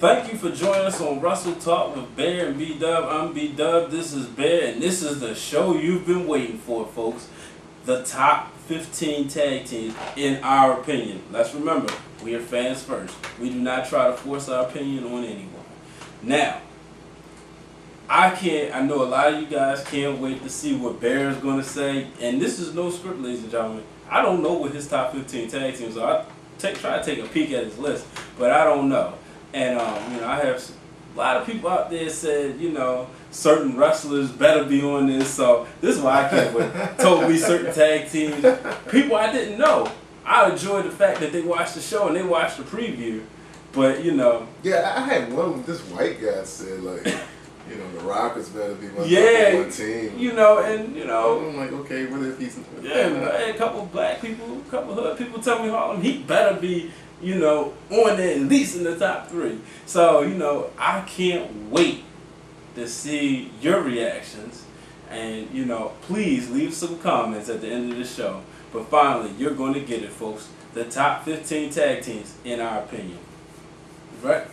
Thank you for joining us on Wrestle Talk with Bear and BDuB. I'm BDuB, this is Bear, and this is the show you've been waiting for, folks. The top 15 tag teams, in our opinion. Let's remember, we are fans first. We do not try to force our opinion on anyone. Now, I know a lot of you guys can't wait to see what Bear is going to say, and this is no script, ladies and gentlemen. I don't know what his top 15 tag teams are. Try to take a peek at his list, but I don't know. And I have a lot of people out there said, certain wrestlers better be on this. So this is why I can't wait. Told me certain tag teams, people I didn't know. I enjoyed the fact that they watched the show and they watched the preview. But yeah, I had one. This white guy said the Rockers better be my number one team. I'm like, okay, what if he's? Yeah, a couple of black people, a couple of hood people tell me Harlem Heat better be. On there at least in the top 3. So, I can't wait to see your reactions. And, please leave some comments at the end of the show. But finally, you're going to get it, folks. The top 15 tag teams, in our opinion. Right?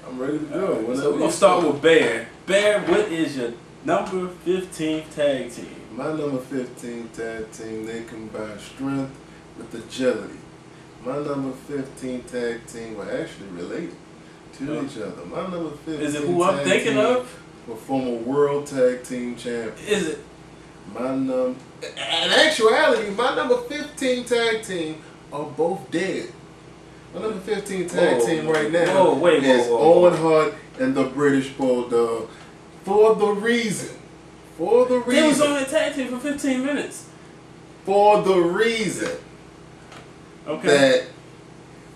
I'm ready to go. So we're going to start with Bear. Bear, what is your number 15 tag team? My number 15 tag team, they combine strength with agility. My number 15 tag team were actually related to each other. My number 15 is it who I'm thinking of? Were former world tag team champions. Is it? In actuality, my number 15 tag team are both dead. My number 15 tag team right now is Owen Hart and the British Bulldog. For the reason. They was on the tag team for 15 minutes. For the reason. Okay. That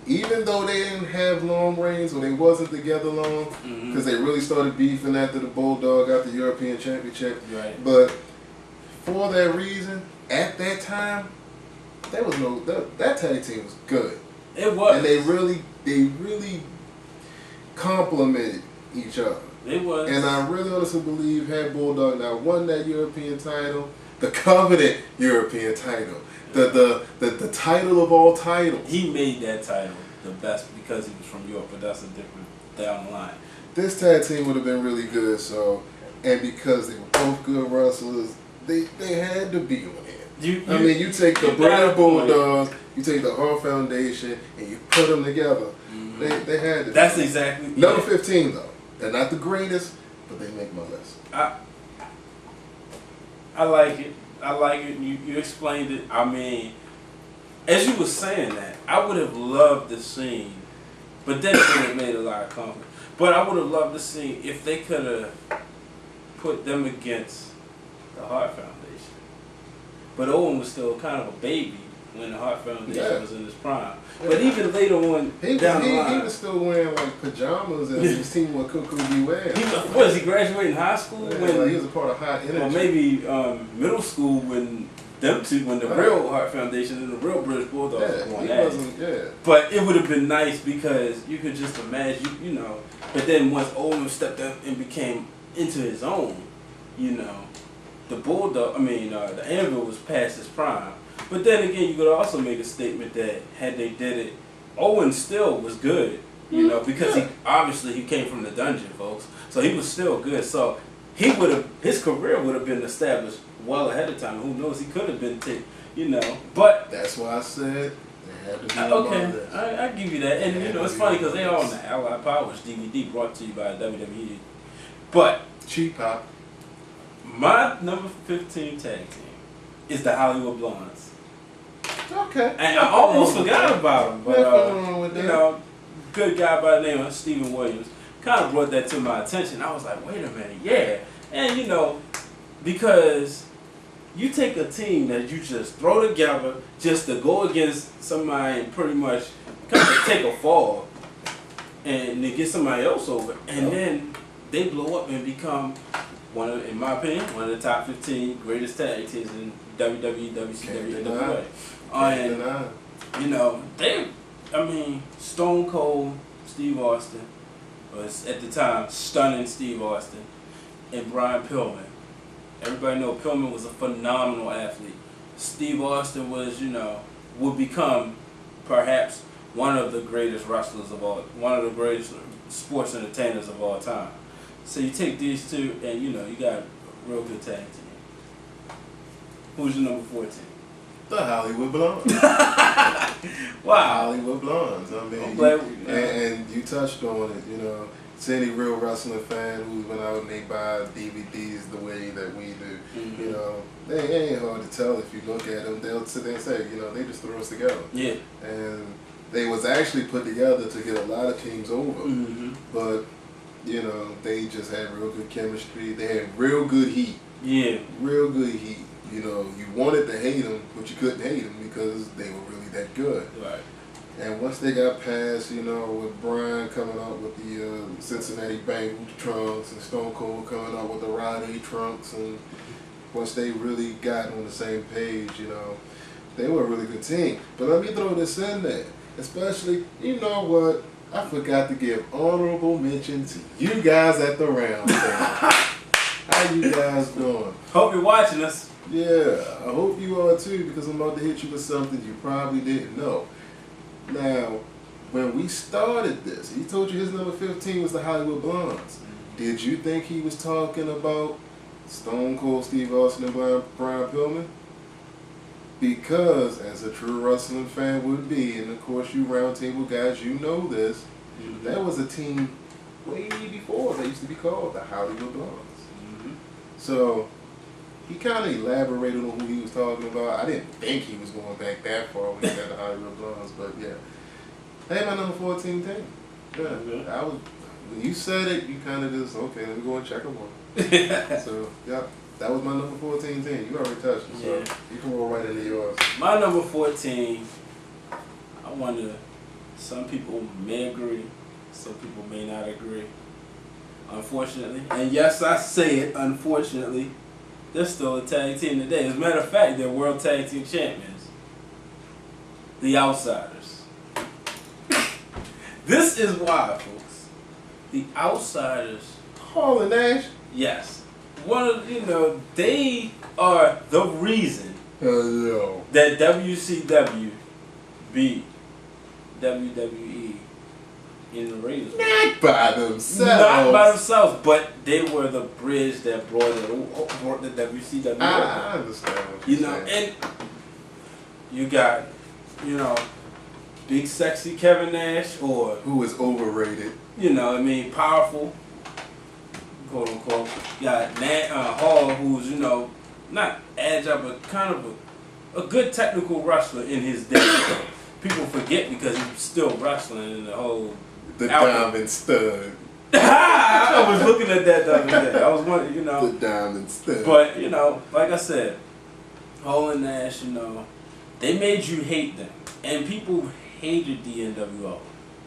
even though they didn't have long reigns or they wasn't together long, because they really started beefing after the Bulldog got the European Championship. Right. But for that reason, at that time, there was that tag team was good. It was. And they really complimented each other. It was. And I really honestly believe had Bulldog now won that European title, the coveted European title. The title of all titles. He made that title the best because he was from Europe, but that's a different down the line. This tag team would have been really good, and because they were both good wrestlers, they had to be on it. You take the British Bulldogs, you take the Hart Foundation, and you put them together. They had to. That's exactly. Number 15 though. They're not the greatest, but they make my list. I like it. You explained it. I mean, as you were saying that, I would have loved to see, but then it would have made a lot of conflict. But I would have loved to see if they could have put them against the Hart Foundation. But Owen was still kind of a baby when the Hart Foundation was in his prime. Yeah. But even later on, he was still wearing like pajamas and his team with Cuckoo Beware. Was he graduating high school? Yeah, when he was a part of High Energy. Or maybe middle school when the real Hart Foundation and the real British Bulldogs were going at it. But it would have been nice because you could just imagine, But then once Owen stepped up and became into his own, the Bulldog, the Anvil was past his prime. But then again, you could also make a statement that had they did it, Owen still was good, because he came from the dungeon, folks. So he was still good. So his career would have been established well ahead of time. Who knows? He could have been, But that's why I said they had to be okay. I give you that, and it's funny because they are on the Allied Powers DVD brought to you by WWE. But Cheap Pop. My number 15 tag team is the Hollywood Blondes. Okay. And I almost forgot about him, but good guy by the name of Stephen Williams kind of brought that to my attention. I was like, wait a minute, yeah. And because you take a team that you just throw together just to go against somebody and pretty much kind of take a fall and then get somebody else over, and then they blow up and become in my opinion, one of the top 15 greatest tag teams in WWE, WCW, and NWA. Stone Cold Steve Austin was at the time stunning Steve Austin, and Brian Pillman. Everybody know Pillman was a phenomenal athlete. Steve Austin was, would become perhaps one of the greatest wrestlers of all, one of the greatest sports entertainers of all time. So you take these two, and you know you got a real good tag team. Who's your number 14? The Hollywood Blondes. Wow. Hollywood Blondes. I mean, and you touched on it. You know, to any real wrestling fan who's been out and they buy DVDs the way that we do, mm-hmm. you know, they ain't hard to tell if you look at them. They'll sit there and say, you know, they just threw us together. Yeah. And they was actually put together to get a lot of teams over, mm-hmm. but you know, they just had real good chemistry. They had real good heat. Yeah. Real good heat. You know, you wanted to hate them, but you couldn't hate them because they were really that good. Right. And once they got past, you know, with Bryan coming out with the Cincinnati Bengals trunks and Stone Cold coming out with the Roddy trunks, and once they really got on the same page, you know, they were a really good team. But let me throw this in there, especially, you know what, I forgot to give honorable mention to you guys at the round table. How you guys doing? Hope you're watching us. Yeah, I hope you are too, because I'm about to hit you with something you probably didn't know. Now, when we started this, he told you his number 15 was the Hollywood Blondes. Did you think he was talking about Stone Cold Steve Austin and Brian Pillman? Because, as a true wrestling fan would be, and of course you roundtable guys, you know this, mm-hmm. that was a team way before. They used to be called the Hollywood Blondes. Mm-hmm. So, he kind of elaborated on who he was talking about. I didn't think he was going back that far when he said the Hollywood Blondes, but yeah. Hey, my number 14 team. Yeah, mm-hmm. I was. When you said it, you kind of just, okay, let me go and check them on. So, yeah, that was my number 14 team. You already touched it, so yeah. You can roll right into yours. My number 14, I wonder, some people may agree, some people may not agree, unfortunately. And yes, I say it, unfortunately. They're still a tag team today. As a matter of fact, they're world tag team champions. The Outsiders. This is why, folks. The Outsiders. Hall and Nash? Yes. One of, you know, they are the reason that WCW beat WWE in the ratings. Not by themselves. Not by themselves, but they were the bridge that brought the WCW. I understand what you're saying. And you got, you know, big sexy Kevin Nash, or who is overrated. You know, I mean, powerful, quote unquote. You got Hall, who's, you know, not agile, but kind of a good technical wrestler in his day. People forget because he's still wrestling in the whole. The Diamond Stud. I was looking at that the other day. I was wondering, you know. The Diamond Stud. But, you know, like I said, Hall and Nash, you know, they made you hate them. And people hated the NWO,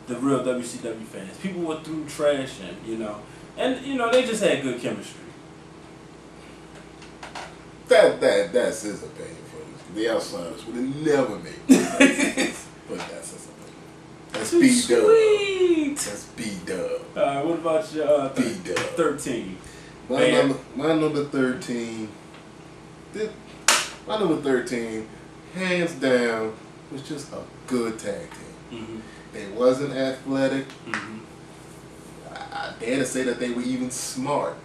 the real WCW fans. People were through trash and, you know. And, you know, they just had good chemistry. That's his opinion, folks. The Outsiders would have never made it. But that's his opinion. That's BDuB. That's BDuB. What about your BDuB. 13? My number 13. My number 13, hands down, was just a good tag team. Mm-hmm. They wasn't athletic. Mm-hmm. I dare to say that they were even smart.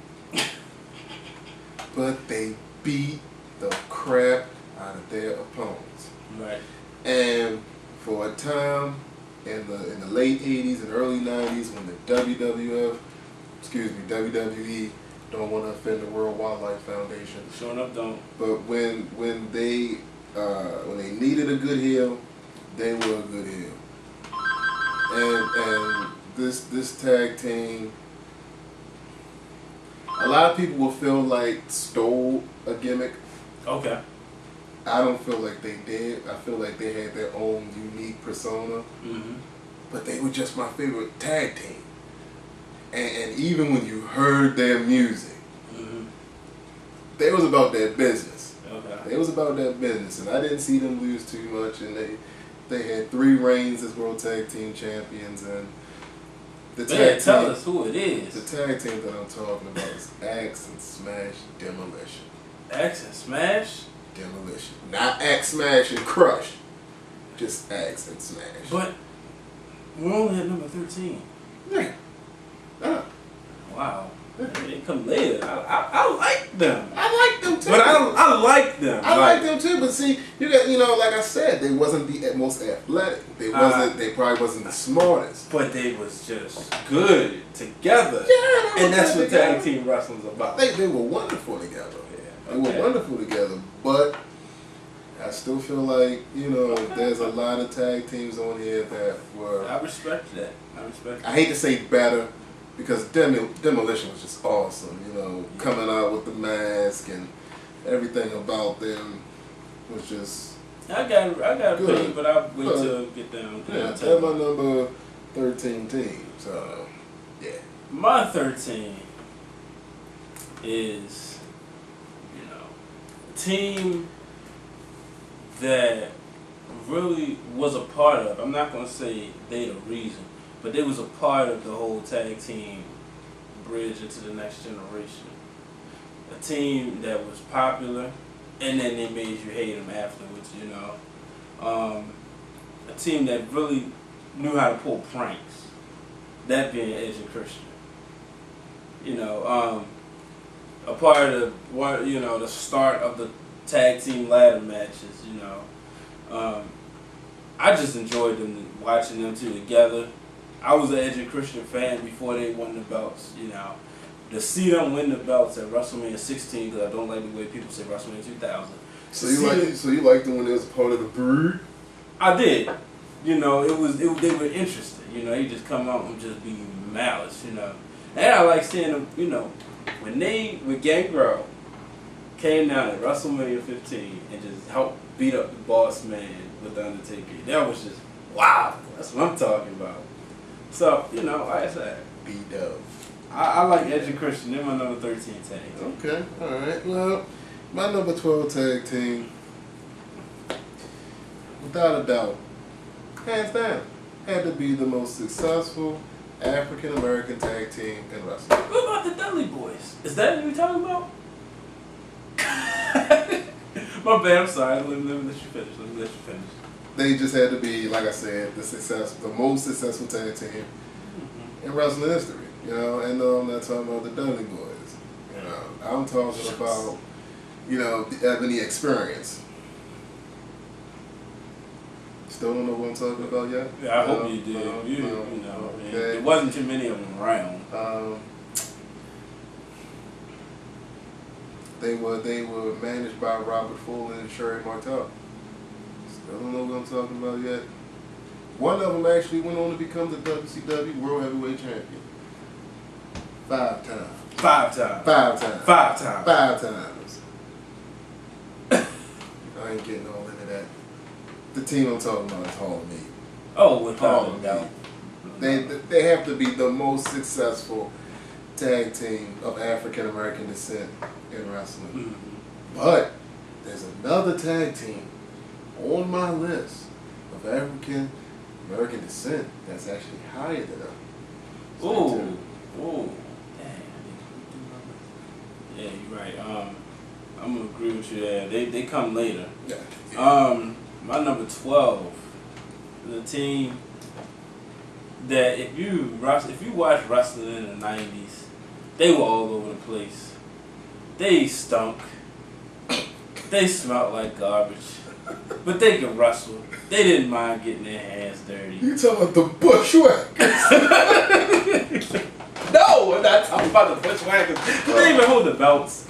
But they beat the crap out of their opponents. Right. And for a time in the late 80s and early 90s when the WWE don't want to offend the World Wildlife Foundation. Sure enough, don't. But when they needed a good heel, they were a good heel. And this tag team, a lot of people will feel like stole a gimmick. Okay. I don't feel like they did. I feel like they had their own unique persona. Mm-hmm. But they were just my favorite tag team. And even when you heard their music, mm-hmm. they was about their business. Okay. They was about that business. And I didn't see them lose too much. And they had 3 reigns as World Tag Team Champions. And tell us who it is. The tag team that I'm talking about is Axe and Smash Demolition. Axe and Smash? Demolition. Not Axe, Smash, and Crush. Just Axe and Smash. But We're only at number 13. Yeah. Wow. They come later. I like them. I like them too. But I like them. I like them too. But see, you got like I said, they wasn't the most athletic. They wasn't. They probably wasn't the smartest. But they was just good together. Yeah, and that's what tag team wrestling's about. They were wonderful together. Yeah, they were wonderful together. But I still feel like there's a lot of tag teams on here that were. I respect that. I hate to say better. Because Demolition was just awesome, coming out with the mask and everything about them was just. I got a opinion, but I'll wait till get down. Yeah, that's my number 13 team. So, yeah. My 13 is, a team that really was a part of. I'm not gonna say they the reason. But they was a part of the whole tag team bridge into the next generation. A team that was popular, and then they made you hate them afterwards, A team that really knew how to pull pranks. That being Edge and Christian. A part of the start of the tag team ladder matches, I just enjoyed them, watching them two together. I was an Edge and Christian fan before they won the belts, To see them win the belts at WrestleMania 16, because I don't like the way people say WrestleMania 2000. So you liked them when they was part of the Brood? I did. They were interesting. They just come out and just be malice, And I like seeing them, when Gangrel came down at WrestleMania 15 and just helped beat up the boss man with The Undertaker. That was just, wow. That's what I'm talking about. So, like I said, BDuB. I like Edge and Christian. They're my number 13 tag team. Okay, alright. Well, my number 12 tag team, without a doubt, hands down, had to be the most successful African American tag team in wrestling. What about the Dudley Boys? Is that what you're talking about? My bad, I'm sorry. Let me let you finish. They just had to be, like I said, the most successful tag team in wrestling history. And I'm not talking about the Dudley Boys. I'm talking about, the Ebony Experience. Still don't know what I'm talking about yet? Yeah, I hope you did. Okay. There wasn't too many of them around. They were managed by Robert Fuller and Sherry Martel. Still don't know what I'm talking about yet. One of them actually went on to become the WCW World Heavyweight Champion. 5 times. 5 times. 5 times. 5 times. 5 times. I ain't getting all into that. The team I'm talking about is Hall of Meat. Oh, without a doubt. They have to be the most successful tag team of African American descent in wrestling. Mm-hmm. But there's another tag team on my list of African American descent that's actually higher than them. Dang. Yeah, you're right. I'm gonna agree with you there. They come later. Yeah. My number 12, the team that if you watch wrestling in the 90s, they were all over the place. They stunk. They smelled like garbage. But they could wrestle. They didn't mind getting their hands dirty. You talking about the Bushwhackers? No, I'm not talking about the Bushwhackers. They didn't even hold the belts.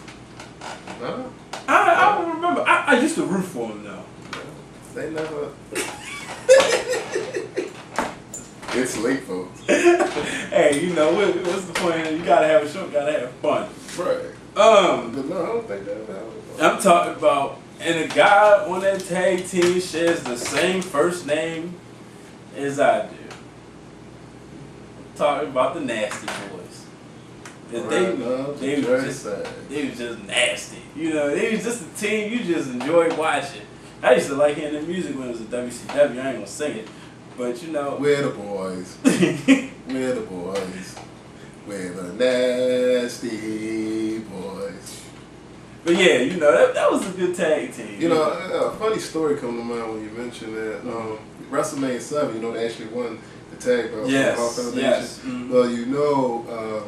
No. I don't remember. I used to root for them though. They never. It's late, folks. Hey, what's the point? You gotta have a show, gotta have fun. Right. But no, I don't think that. I'm talking about, and a guy on that tag team shares the same first name as I do. I'm talking about the Nasty Boys. They was just nasty. They was just a team you just enjoyed watching. I used to like hearing the music when it was a WCW. I ain't gonna sing it, but we're the boys. We're the boys. We're the Nasty Boys. But yeah, that was a good tag team. A funny story come to mind when you mentioned that. WrestleMania 7, you know, they actually won the tag belt. Yes, yes. Mm-hmm. Well, you know,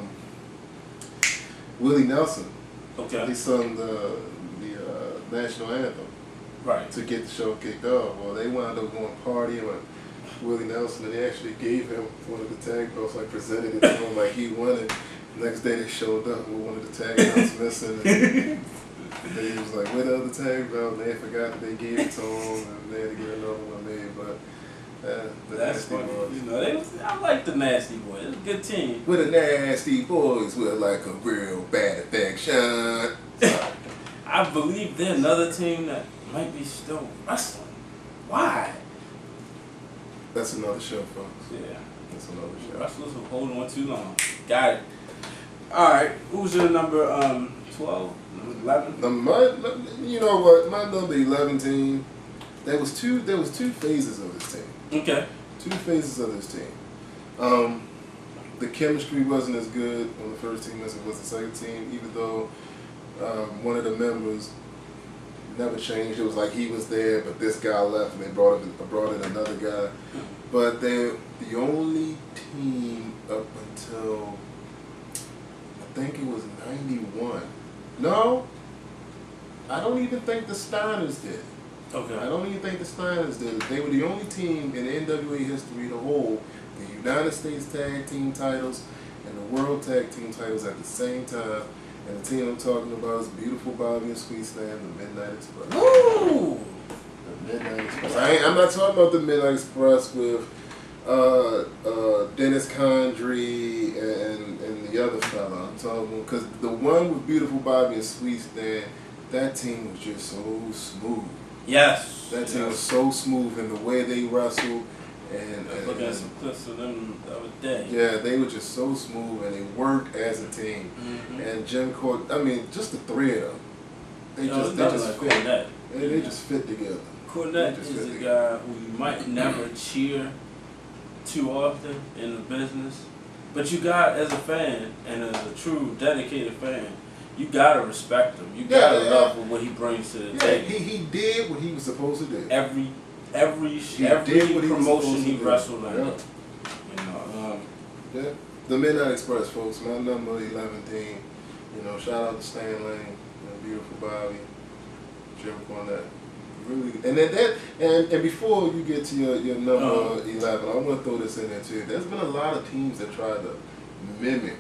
Willie Nelson. Okay. He sung the national anthem. Right. To get the show kicked off. Well, they wound up going partying with Willie Nelson, and they actually gave him one of the tag belts, like presented it to him like he won it. The next day they showed up with one of the tag belts missing. And they was like, where the other tag belt? And they forgot that they gave it to him, and they had to get another one made. But the that's Nasty funny. Boys. You know, I like the Nasty Boys. It's a good team. With the Nasty Boys, with like a real bad affection. I believe they're another team that might be still wrestling. Why? That's another show, folks. Yeah. That's another show. Wrestlers were holding on too long. Got it. Alright, who's your number 12? Number 11? You know what? My number 11 team, there was two phases of this team. Okay. 2 phases of this team. The chemistry wasn't as good on the first team as it was the second team, even though one of the members never changed. It was like he was there, but this guy left, and they brought in another guy. But they're the only team up until I think it was '91. No, I don't even think the Steiners did. Okay. I don't even think the Steiners did. They were the only team in NWA history to hold the United States Tag Team titles and the World Tag Team titles at the same time. And the team I'm talking about is Beautiful Bobby and Sweet Stan, the Midnight Express. Woo! The Midnight Express. I'm not talking about the Midnight Express with Dennis Condrey and the other fella. I'm talking because the one with Beautiful Bobby and Sweet Stan, that team was just so smooth. Yes. That team was so smooth in the way they wrestled. Look at some clips of them the other day. Yeah, they were just so smooth, and they worked as a team. Mm-hmm. And Jim Cornette, I mean, just the 3 of them, they just fit. Cornette. They just fit together. Cornette is a guy who you might never cheer too often in the business, but you got, as a fan and as a true dedicated fan, you gotta respect him. You gotta love what he brings to the table. He did what he was supposed to do. Every promotion he wrestled under. You know, the Midnight Express, folks. My number 11 team. You know, shout out to Stan Lane, Beautiful Bobby, Jim Cornette. Really, and before you get to your number 11, I want to throw this in there too. There's been a lot of teams that try to mimic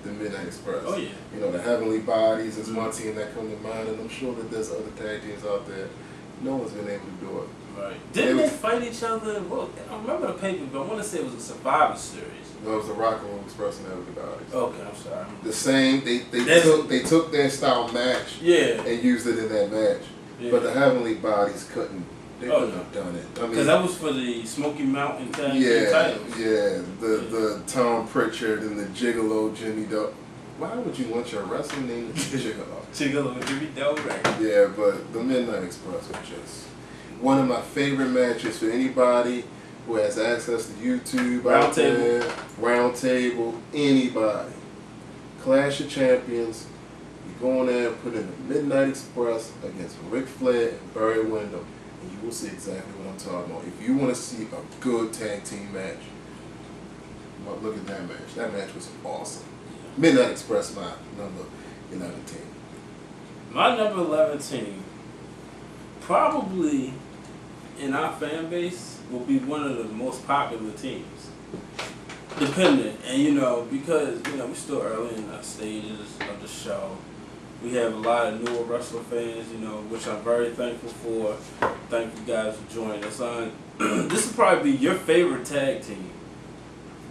the Midnight Express. Oh yeah. You know, the Heavenly Bodies is one team that come to mind, and I'm sure that there's other tag teams out there. No one's been able to do it. Right. Didn't they fight each other? Well, I don't remember the paper, but I want to say it was a Survivor Series. No, it was the Rock and Roll Express and Heavenly Bodies. Okay, I'm sorry. The same. They took their style match. Yeah. And used it in that match. Yeah. But the Heavenly Bodies couldn't. They couldn't have done it. I mean, because that was for the Smoky Mountain tag team titles. Yeah. The Tom Pritchard and the Gigolo Jimmy Doe. Why would you want your wrestling name to be Gigolo? Gigolo Jimmy Doe, right? Yeah, but the Midnight Express was just one of my favorite matches for anybody who has access to YouTube, Round Table, anybody. Clash of Champions. You go in there and put in the Midnight Express against Ric Flair and Barry Windham, and you will see exactly what I'm talking about. If you want to see a good tag team match, well, look at that match. That match was awesome. Midnight Express, my number 11 team. My number 11 team, probably in our fan base, will be one of the most popular teams. Depending, and because we're still early in the stages of the show. We have a lot of newer wrestler fans, which I'm very thankful for. Thank you guys for joining us on. This will probably be your favorite tag team,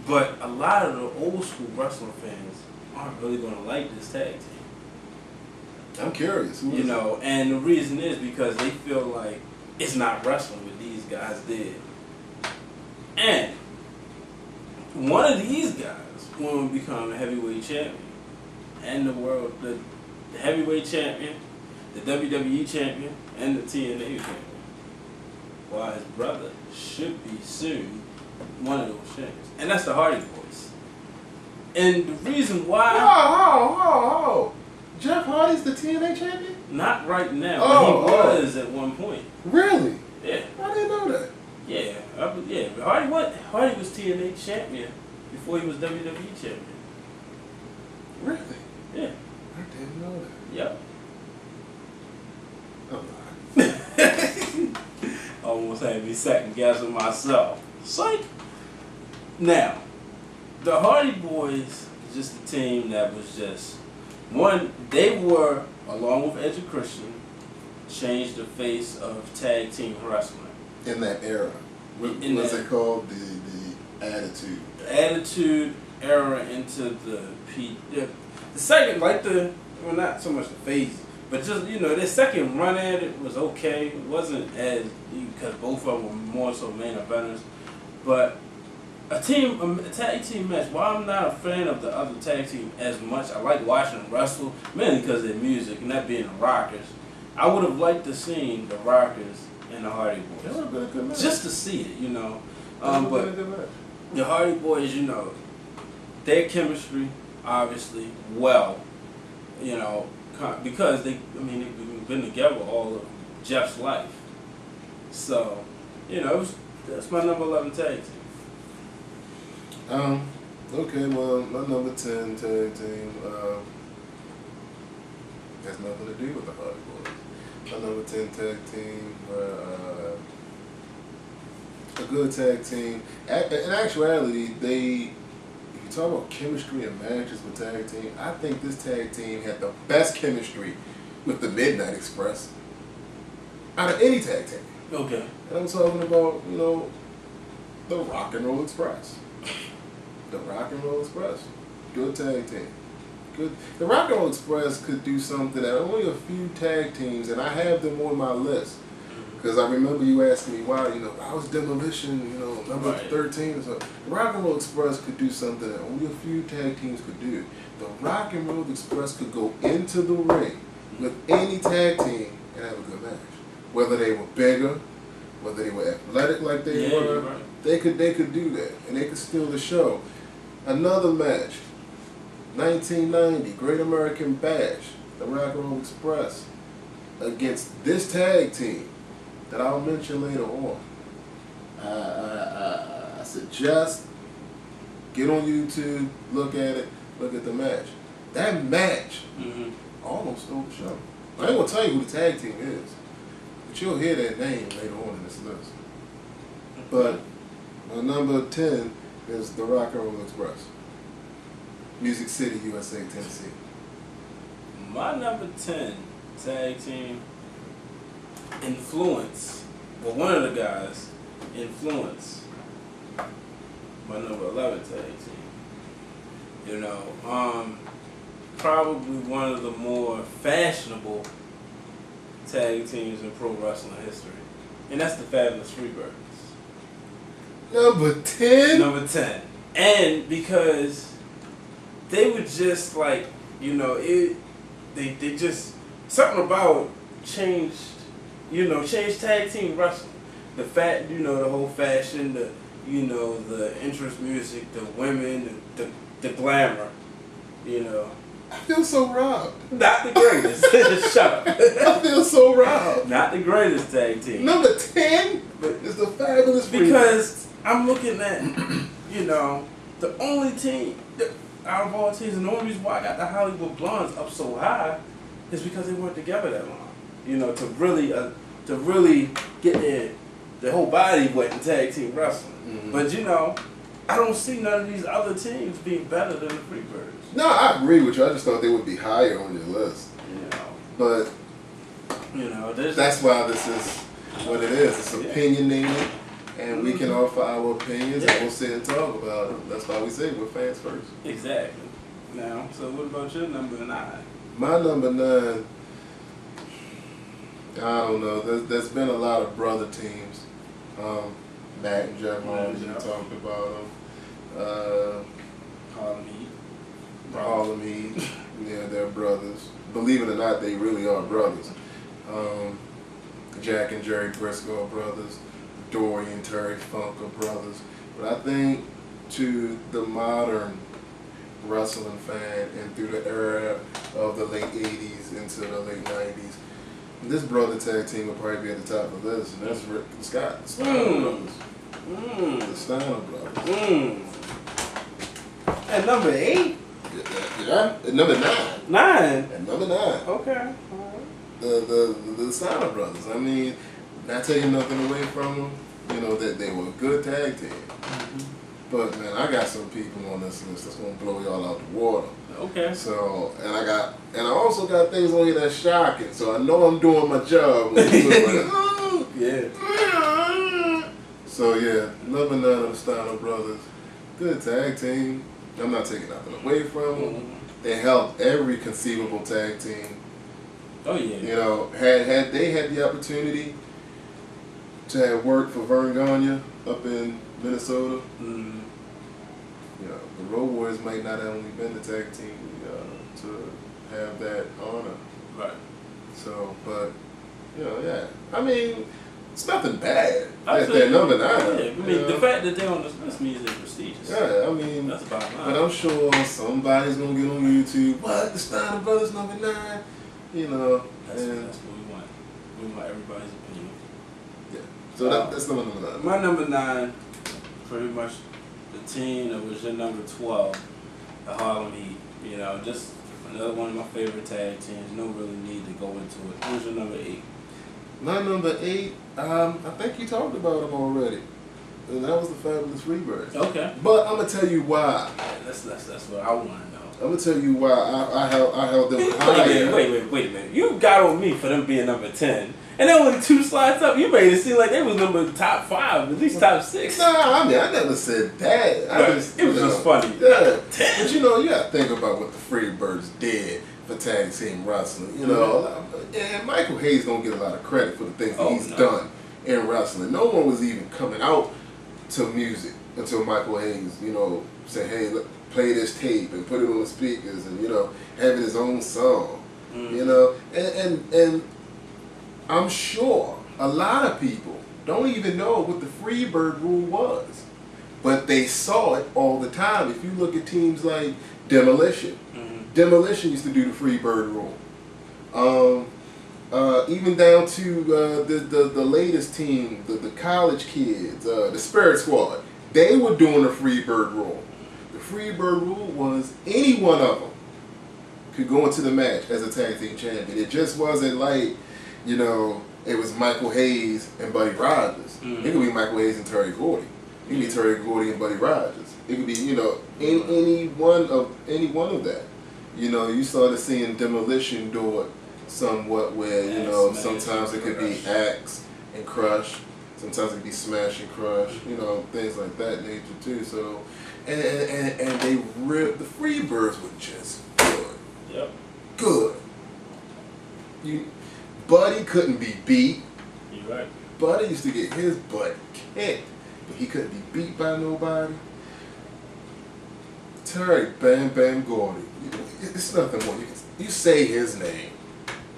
but a lot of the old school wrestling fans aren't really going to like this tag team. I'm curious. And the reason is because they feel like it's not wrestling what these guys did. And one of these guys will become a heavyweight champion and the heavyweight champion, the WWE champion, and the TNA champion. While his brother should be soon one of those champions. And that's the Hardy Boys. And the reason why... Oh. Jeff Hardy's the TNA champion? Not right now, but he was at one point. Really? Yeah. I didn't know that. Yeah, Hardy was TNA champion before he was WWE champion. Really? Yeah. I didn't know that. Yep. I'm Almost had me second guessing myself. Psych. Now, the Hardy Boys is just a team that was just one. They were, along with Edge and Christian, changed the face of tag team wrestling in that era. What was it called? The Attitude. The Attitude era into the second, like well, not so much the phase, but just, their second run at it was okay. It wasn't as, because both of them were more so main eventers. But a tag team match, while I'm not a fan of the other tag team as much, I like watching them wrestle, mainly because of their music and that being the Rockers. I would have liked to see the Rockers and the Hardy Boys. That would have been a good match. Just to see it, But a good match. The Hardy Boys, their chemistry, obviously, because they've been together all of Jeff's life. So, that's my number 11 tag team. Okay, well, my number 10 tag team has nothing to do with the Hardy Boys. My number 10 tag team were a good tag team. In actuality, if you talk about chemistry and matches with tag team, I think this tag team had the best chemistry with the Midnight Express out of any tag team. Okay. And I'm talking about, the Rock and Roll Express. The Rock and Roll Express. Good tag team. Good. The Rock and Roll Express could do something that only a few tag teams, and I have them on my list. Because I remember you asking me why, I was Demolition, number 13 or something. The Rock and Roll Express could do something that only a few tag teams could do. The Rock and Roll Express could go into the ring with any tag team and have a good match. Whether they were bigger, whether they were athletic like they were, right. they could do that, and they could steal the show. Another match, 1990, Great American Bash, the Rock and Roll Express, against this tag team that I'll mention later on. I suggest get on YouTube, look at it, look at the match. That match almost stole the show. I ain't gonna tell you who the tag team is, but you'll hear that name later on in this list. But my number 10 is the Rock and Roll Express. Music City, USA, Tennessee. My number 10 tag team influence, well, one of the guys influenced my number 11 tag team. Probably one of the more fashionable tag teams in pro wrestling history. And that's the Fabulous Freebirds. Number 10? Number 10. And because they were just like, they just, something about changed tag team wrestling. The the whole fashion, the interest music, the women, the glamour, I feel so robbed. Not the greatest. Shut up. I feel so robbed. Not the greatest tag team. Number 10 is the Fabulous Freebirds. Because I'm looking at, the only team, out of all teams, and the only reason why I got the Hollywood Blondes up so high is because they weren't together that long. To really get their whole body wet in tag team wrestling. Mm-hmm. But I don't see none of these other teams being better than the Freebirds. No, I agree with you. I just thought they would be higher on your list. But that's why this is what it is. It's opinionated, and we can offer our opinions, and we'll sit and talk about them. That's why we say we're fans first. Exactly. Now, so what about your number 9? My number 9. I don't know. There's been a lot of brother teams. Matt and Jeff Holmes, you talked about them. Harlem Heat. Yeah, they're brothers. Believe it or not, they really are brothers. Jack and Jerry Briscoe are brothers. Dory and Terry Funk are brothers. But I think to the modern wrestling fan and through the era of the late 80s into the late 90s, This brother tag team will probably be at the top of the list, and that's Rick and Scott. The Steiner brothers. The Steiner brothers. At number 8? Yeah. At number 9. 9? At number 9. Okay. The Steiner brothers. I mean, not taking nothing away from them. You know, that they were a good tag team. But man, I got some people on this list that's gonna blow y'all out the water. Okay. So, and I also got things on here that's shocking. So I know I'm doing my job. Yeah. So yeah, number 9 of the Steiner brothers, good tag team. I'm not taking nothing away from them. They helped every conceivable tag team. Oh yeah. You know, had they had the opportunity to have worked for Vern Gagne up in Minnesota, you know, the Road Warriors might not have only been the tag team to have that honor. Right. So, but, you know, yeah. I mean, it's nothing bad at that number 9. Yeah, I mean, the fact that they're on this list means they're prestigious. Yeah, I mean, that's about 9. But I'm sure somebody's going to get on YouTube, what, the Steiner brothers number 9? You know. That's what we want. We want everybody's opinion. Yeah. So that's number 9. My number 9, pretty much the team that was your number 12, the Harlem Heat. You know, just another one of my favorite tag teams. No really need to go into it. Who's your number 8? My number 8, I think you talked about them already. And that was the Fabulous Freebirds. Okay. But I'm going to tell you why. That's what I want to know. I'm going to tell you why I held them higher. Wait a minute. You got on me for them being number 10. And then only 2 slides up, you made it seem like they was number top 5, at least top 6. Nah, I mean, I never said that. It was just funny. Yeah. But you know, you got to think about what the Freebirds did for tag team wrestling. You know, and Michael Hayes don't get a lot of credit for the things that he's done in wrestling. No one was even coming out to music until Michael Hayes, you know, said, hey, look, play this tape and put it on the speakers and, you know, having his own song. You know, and I'm sure a lot of people don't even know what the Freebird rule was, but they saw it all the time. If you look at teams like Demolition, Demolition used to do the Freebird rule. Even down to the latest team, the college kids, the Spirit Squad, they were doing the Freebird rule. The Freebird rule was any one of them could go into the match as a tag team champion. It just wasn't like, you know, it was Michael Hayes and Buddy Rogers. It could be Michael Hayes and Terry Gordy. It could be Terry Gordy and Buddy Rogers. It could be, you know, any one of that. You know, you started seeing Demolition do it somewhat where, you know, sometimes it could be Axe and Crush. Sometimes it could be Smash and Crush. You know, things like that nature too. So, and they the Freebirds were just good. Yep. Good. Buddy couldn't be beat. You're right. Buddy used to get his butt kicked, but he couldn't be beat by nobody. Terry Bam Bam Gordy. It's nothing more. You say his name,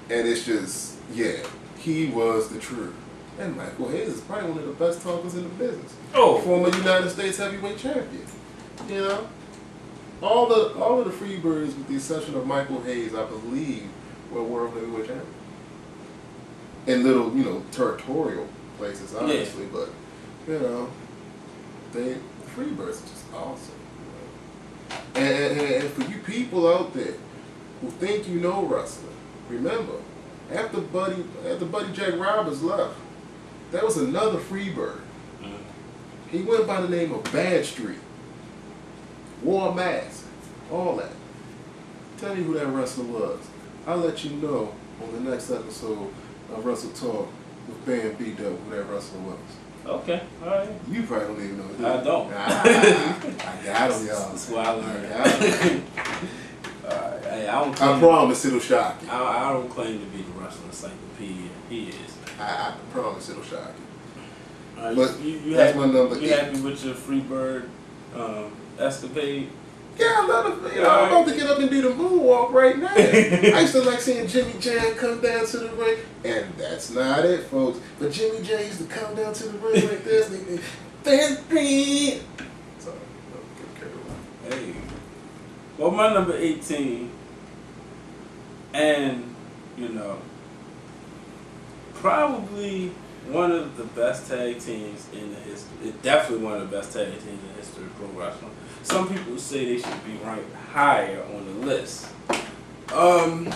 and it's just, yeah, he was the truth. And Michael Hayes is probably one of the best talkers in the business. Oh, former United States heavyweight champion. You know, all of the Freebirds, with the exception of Michael Hayes, I believe, were world heavyweight champions. In little, you know, territorial places, obviously, but you know, the Freebirds are just awesome. You know? And for you people out there who think you know wrestling, remember, after Buddy Jack Roberts left, there was another Freebird. He went by the name of Bad Street, wore a mask, all that. Tell me who that wrestler was. I'll let you know on the next episode of Wrestle Talk with BDuB, who that wrestler was. Okay, all right. You probably don't even know who. I don't. I got him, y'all. That's why I learned. Hey, I promise it'll shock you. I don't claim to be the wrestling encyclopedia. He is. I promise it'll shock you. But you that's my number 8. You happy with your Freebird escapade? Yeah, I love it. You know, I'm about to get up and do the moonwalk right now. I used to like seeing Jimmy Jam come down to the ring, and that's not it, folks. But Jimmy Jam used to come down to the ring like this, and sorry, hey. Well, my number 18, and you know, probably one of the best tag teams in the history. Definitely one of the best tag teams in the history of pro wrestling. Some people say they should be ranked higher on the list. The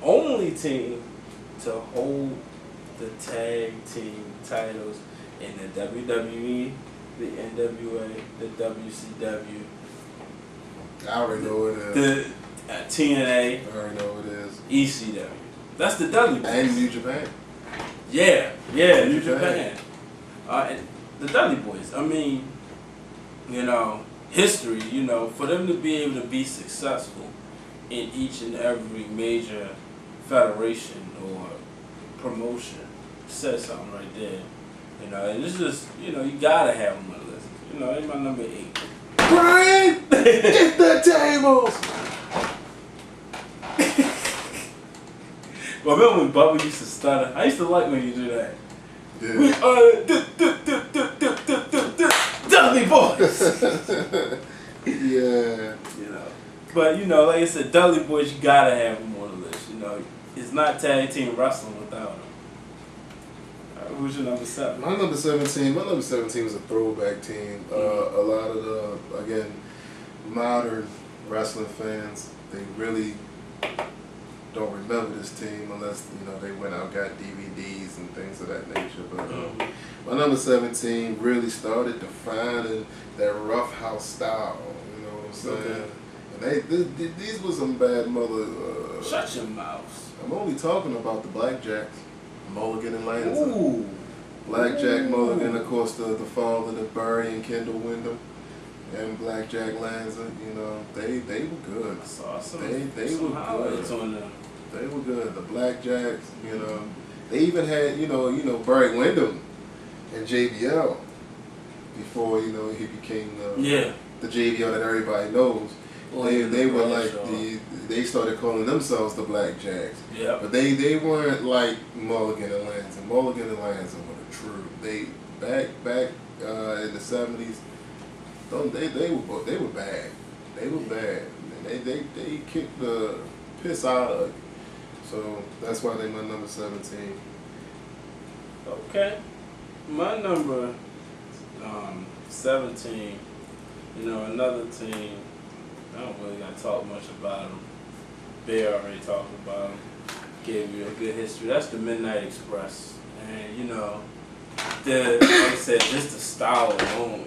only team to hold the tag team titles in the WWE, the NWA, the WCW. I already know what it is. The TNA. I already know what it is. ECW. That's the Dudley Boys. And New Japan. Yeah, New Japan. And the Dudley Boys. I mean, history, for them to be able to be successful in each and every major federation or promotion says something right there. And it's just, you gotta have them on the list. It's my number 8. Brian, get the tables! Well, remember when Bubba used to stutter? I used to like when you do that. Yeah. We are Dudley Boys. Yeah. But like I said, Dudley Boys, you gotta have them on the list. It's not tag team wrestling without them. Who's your number 7? My number 17 was a throwback team. A lot of the, again, modern wrestling fans, they really don't remember this team unless they went out and got DVDs and things of that nature. But my number 17 really started defining that rough house style. You know what I'm saying? Okay. And these were some bad mother. Shut your mouth. I'm only talking about the Blackjacks, Mulligan and Lanza. Ooh. Blackjack Mulligan, of course, the father of Barry and Kendall Windham, and Blackjack Lanza. They were good. That's awesome. They were good. They were good. The Blackjacks, they even had Barry Windham and JBL before he became the JBL that everybody knows. They were like they started calling themselves the Blackjacks. Yeah. But they weren't like Mulligan and Lanza. Mulligan and Lanza were the true. They back in the 70s. They were bad. They were bad. And they kicked the piss out of it. So that's why they my number 17. Okay. My number 17. Another team. I don't really gotta talk much about them. Bear already talked about them. Gave you a good history. That's the Midnight Express. And like I said, just the style alone.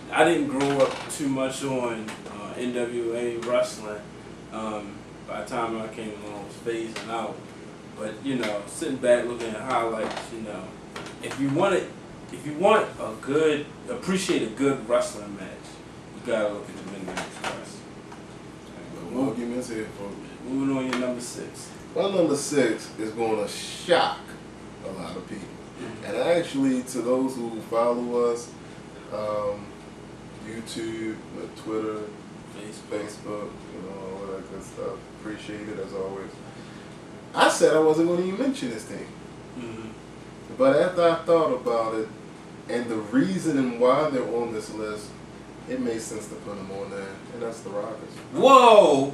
I didn't grow up too much on NWA wrestling. By the time I came along, it was phasing out. But sitting back looking at highlights, if you want appreciate a good wrestling match, you gotta look at the Midnight Express. Well, give me a second, folks. Moving on, your number 6. My number 6 is going to shock a lot of people. And actually, to those who follow us, YouTube, Twitter, Facebook, all that good stuff. Appreciate it as always. I said I wasn't going to even mention this thing. But after I thought about it, and the reason why they're on this list, it made sense to put them on there, and that's the Rockers. Whoa.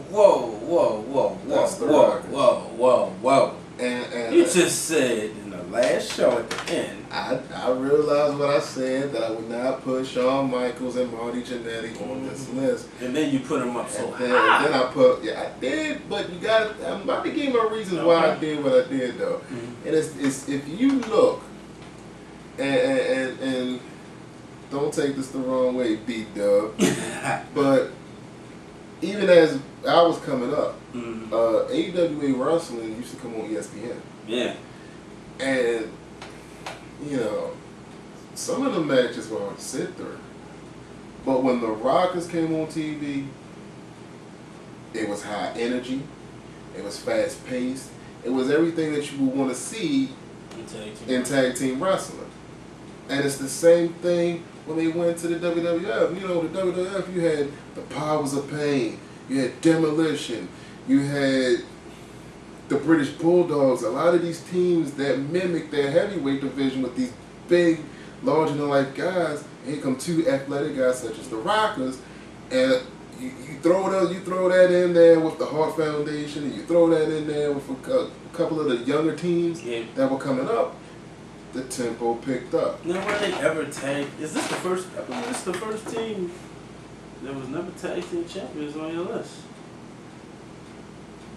That's the Rockers. Whoa. And you just said in the last show at the end. I realized what I said, that I would not put Shawn Michaels and Marty Jannetty on this list. And then you put them up so high. Then I did, but you got. I'm about to give my reasons why I did what I did, though. And it's if you look, and don't take this the wrong way, BDuB, but even as I was coming up, AWA Wrestling used to come on ESPN. Yeah. And, some of the matches were hard to sit through. But when the Rockers came on TV, it was high energy, it was fast paced, it was everything that you would want to see in tag team wrestling. And it's the same thing when they went to the WWF. The WWF, you had the Powers of Pain, you had Demolition, you had the British Bulldogs. A lot of these teams that mimic their heavyweight division with these big, larger-than-life guys. And here come two athletic guys such as the Rockers. And, you throw that in there with the Hart Foundation, and you throw that in there with a couple of the younger teams that were coming up. The tempo picked up. Now, were they ever tagged? Is this the first? I believe this is the first team that was never tag team champions on your list.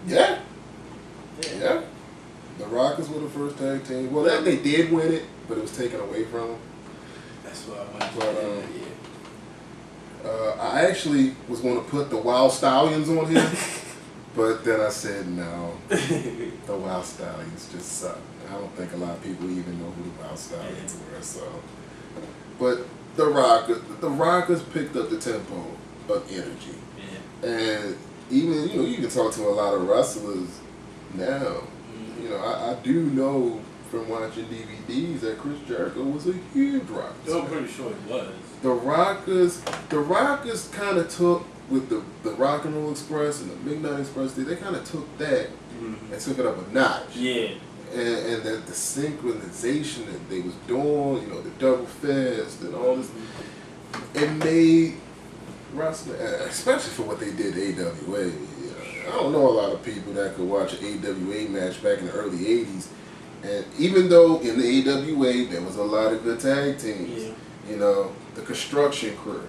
Yeah. The Rockers were the first tag team. Well, they did win it, but it was taken away from them. That's why I went to I actually was going to put the Wild Stallions on here, but then I said no. The Wild Stallions just suck. I don't think a lot of people even know who the Wild Stallions were. So, but the Rockers picked up the tempo of energy, and even you can talk to a lot of wrestlers now. I do know from watching DVDs that Chris Jericho was a huge Rockers fan. I'm pretty sure he was. The Rockers kind of took with the Rock and Roll Express and the Midnight Express. They kind of took that and took it up a notch. Yeah. And that the synchronization that they was doing, the double fist and all this, it made wrestling, especially for what they did to AWA. I don't know a lot of people that could watch an AWA match back in the early 80s. And even though in the AWA there was a lot of good tag teams, the Construction Crew.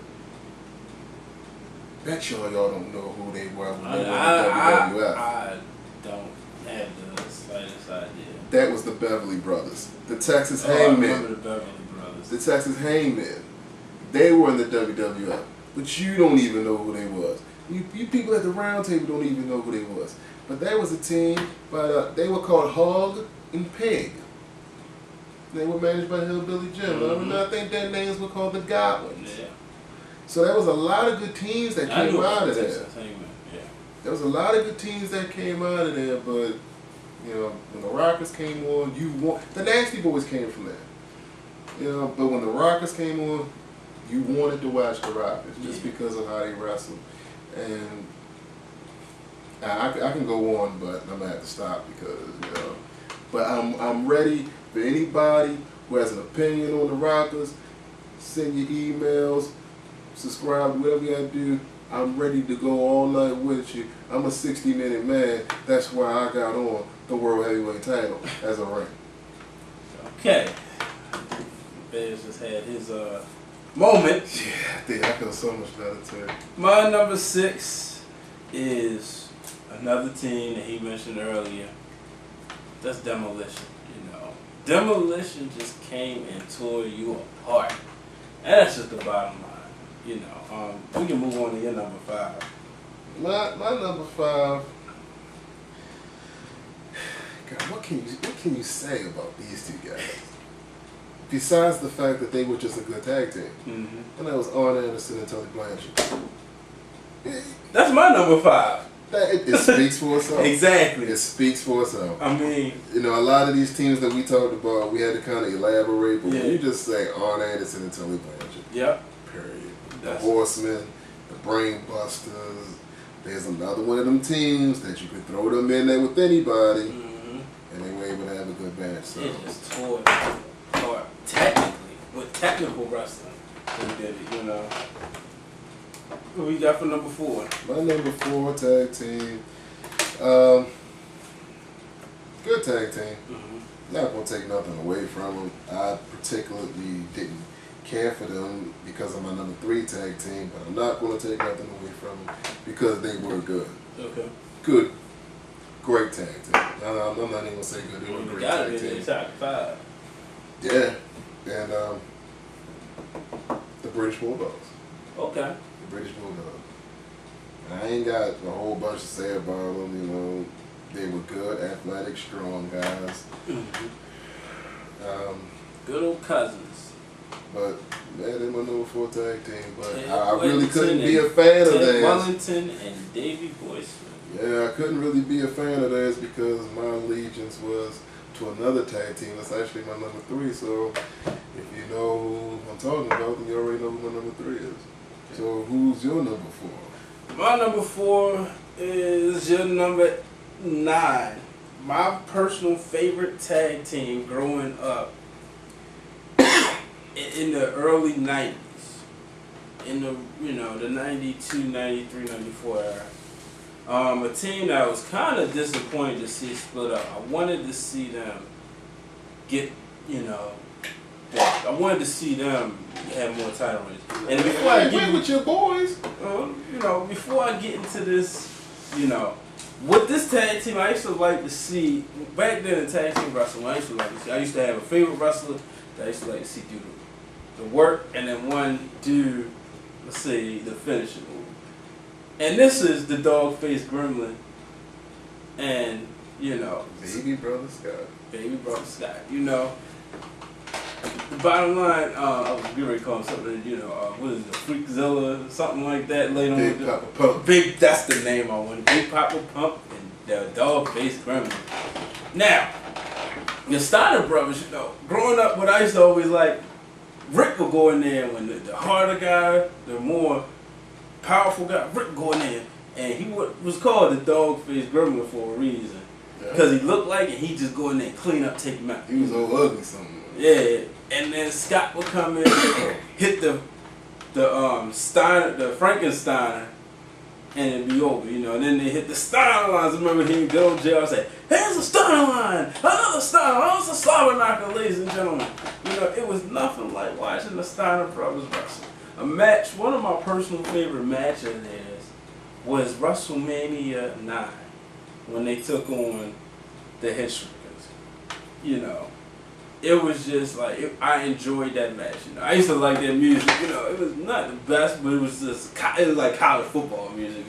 Bet y'all don't know who they were when they were in WWF. I don't have the slightest idea. That was the Beverly Brothers. The Texas I Hangmen. remember the Beverly Brothers. The Texas Hangmen. They were in the WWF. But you don't even know who they was. You people at the round table don't even know who they was. But that was a team, but they were called Hog and Pig. They were managed by Hillbilly Jim. I think their names were called the Godwins. Yeah. So there was a lot of good teams that came out of there. There was a lot of good teams that came out of there, but when the Rockers came on, the Nasty Boys came from there. But when the Rockers came on, you wanted to watch the Rockers just because of how they wrestled. And I can go on, but I'm gonna have to stop because But I'm ready for anybody who has an opinion on the Rockers. Send your emails, subscribe, whatever you gotta do. I'm ready to go all night with you. I'm a 60-minute man. That's why I got on the World Heavyweight title as a rank. Okay. Bears just had his moment. Yeah, I feel so much better too. My number 6 is another team that he mentioned earlier. That's Demolition. Demolition just came and tore you apart. And that's just the bottom line. We can move on to your number 5. My number 5. God, what can you say about these two guys? Besides the fact that they were just a good tag team. And that was Arn Anderson and Tony Blanchard. That's my number 5. It speaks for itself. Exactly. It speaks for itself. I mean, a lot of these teams that we talked about, we had to kind of elaborate, but when you just say Arn Anderson and Tony Blanchard. Yep. Period. The Horsemen, the Brain Busters. There's another one of them teams that you could throw them in there with anybody, and they were able to have a good match. So. It just tore apart technically, with technical wrestling. They did it, What we got for number 4? My number 4 tag team. Good tag team. Not going to take nothing away from them. I particularly didn't care for them because of my number 3 tag team, but I'm not going to take nothing away from them because they were good. Okay. Good. Great tag team. I'm not even going to say good. They were a great tag team. Top 5. Yeah. And the British Bulldogs. Okay. British Bulldogs. I ain't got a whole bunch to say about them, They were good, athletic, strong guys. Good old cousins. But they were number 4 tag team. But I really couldn't be a fan of theirs. Wellington and Davey Boyson. Yeah, I couldn't really be a fan of theirs because my allegiance was to another tag team. That's actually my number 3. So if you know who I'm talking about, then you already know who my number 3 is. So who's your number 4? My number 4 is your number 9. My personal favorite tag team growing up in the early 90s. in the the 92, 93, 94 era. A team that I was kind of disappointed to see split up. I wanted to see them get, I wanted to see them have more title wins. And before I get with your boys, before I get into this, with this tag team, I used to like to see back then in tag team wrestling. I used to have a favorite wrestler that I used to like to see do the work, and then one do, let's say, the finishing move. And this is the dog-faced gremlin, and Baby Brother Scott. Baby Brother Scott. The bottom line, I was going to call him something, what is it, Freakzilla, something like that later on. Big Papa Pump. That's the name I wanted. Big Papa Pump and the dog-faced gremlin. Now, the Steiner brothers, growing up, what I used to always like, Rick would go in there when the harder guy, the more powerful guy, Rick go in there, and he was called the dog-faced gremlin for a reason. Because he looked like it, he just go in there and clean up, take him out. He was old ugly something. Yeah, and then Scott would come in, hit the Frankensteiner, and it'd be over, And then they hit the Steiner lines. I remember he would go to jail and say, "Here's a Steiner line, another Steiner line, it's a slobber knocker, ladies and gentlemen." It was nothing like watching the Steiner brothers wrestle. A match, one of my personal favorite matches was WrestleMania 9 when they took on the Hitchhickers. It was just like, I enjoyed that match. I used to like their music. It was not the best, but it was like college football music.